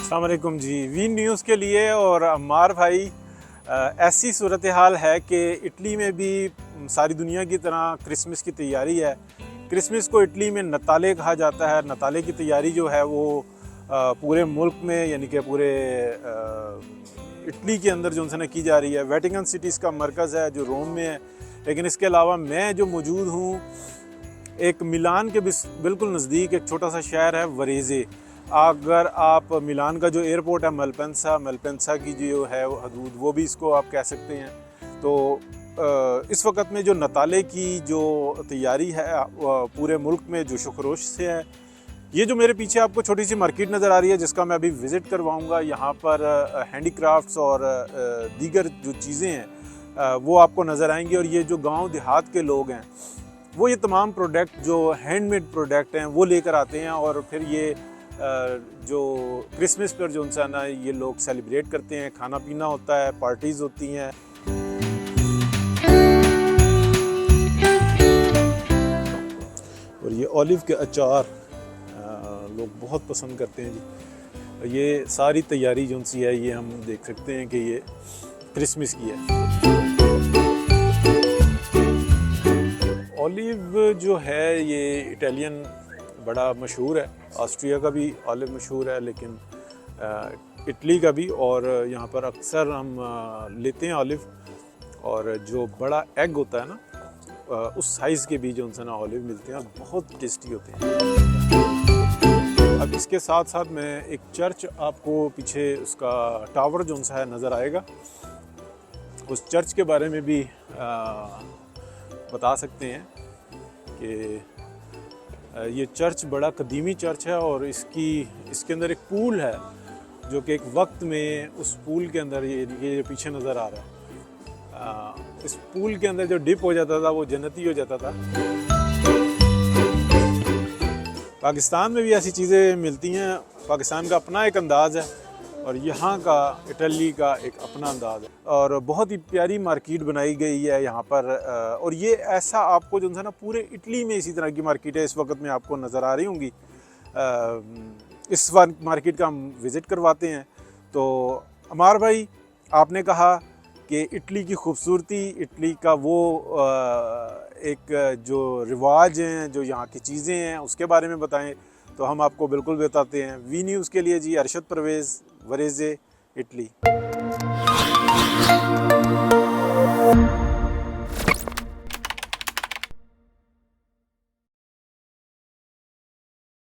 अस्सलाम वालेकुम जी। V news के लिए और अम्मार भाई, ऐसी सूरत हाल है कि इटली में भी सारी दुनिया की तरह क्रिसमस की तैयारी है। क्रिसमस को इटली में नताले कहा जाता है। नताले की तैयारी जो है वो पूरे मुल्क में यानी कि पूरे इटली के अंदर जो उनसे की जा रही है। वेटिकन सिटी इसका मरकज़ है जो रोम में है, लेकिन इसके अलावा मैं जो मौजूद हूँ एक मिलान के बिल्कुल नज़दीक एक छोटा सा शहर है वरेज़े। अगर आप मिलान का जो एयरपोर्ट है मलपेंसा की जो है हदूद, वो भी इसको आप कह सकते हैं। तो इस वक्त में जो नताले की जो तैयारी है पूरे मुल्क में जोशो खरोश से है। ये जो मेरे पीछे आपको छोटी सी मार्केट नज़र आ रही है जिसका मैं अभी विज़िट करवाऊंगा। यहाँ पर हैंडीक्राफ्ट्स और दीगर जो चीज़ें हैं वो आपको नज़र आएंगी। और ये जो गांव देहात के लोग हैं वो ये तमाम प्रोडक्ट जो हैंडमेड प्रोडक्ट हैं वो लेकर आते हैं और फिर ये जो क्रिसमस पर जो उनसे ना ये लोग सेलिब्रेट करते हैं, खाना पीना होता है, पार्टीज़ होती हैं। और ये ऑलिव के अचार लोग बहुत पसंद करते हैं जी। ये सारी तैयारी जो उनसी है ये हम देख सकते हैं कि ये क्रिसमस की है। ऑलिव जो है ये इटालियन बड़ा मशहूर है, ऑस्ट्रिया का भी ऑलिव मशहूर है, लेकिन इटली का भी। और यहाँ पर अक्सर हम लेते हैं ऑलिव, और जो बड़ा एग होता है ना उस साइज़ के भी जो उनसे ना ऑलिव मिलते हैं और बहुत टेस्टी होते हैं। अब इसके साथ साथ मैं एक चर्च आपको पीछे उसका टावर जो उनसा है नज़र आएगा, उस चर्च के बारे में भी बता सकते हैं कि ये चर्च बड़ा कदीमी चर्च है। और इसके अंदर एक पूल है जो कि एक वक्त में उस पूल के अंदर ये पीछे नज़र आ रहा है, इस पूल के अंदर जो डिप हो जाता था वो जन्नती हो जाता था। पाकिस्तान में भी ऐसी चीज़ें मिलती हैं। पाकिस्तान का अपना एक अंदाज़ है और यहाँ का इटली का एक अपना अंदाज़ है। और बहुत ही प्यारी मार्केट बनाई गई है यहाँ पर। और ये ऐसा आपको जो है ना पूरे इटली में इसी तरह की मार्केट है इस वक्त में आपको नज़र आ रही होंगी। इस मार्केट का हम विज़िट करवाते हैं। तो अमार भाई, आपने कहा कि इटली की खूबसूरती, इटली का वो एक जो रिवाज हैं, जो यहाँ की चीज़ें हैं उसके बारे में बताएं। तो हम आपको बिल्कुल बताते हैं। वी न्यूज़ के लिए जी अरशद परवेज़, वरेज़े, इटली।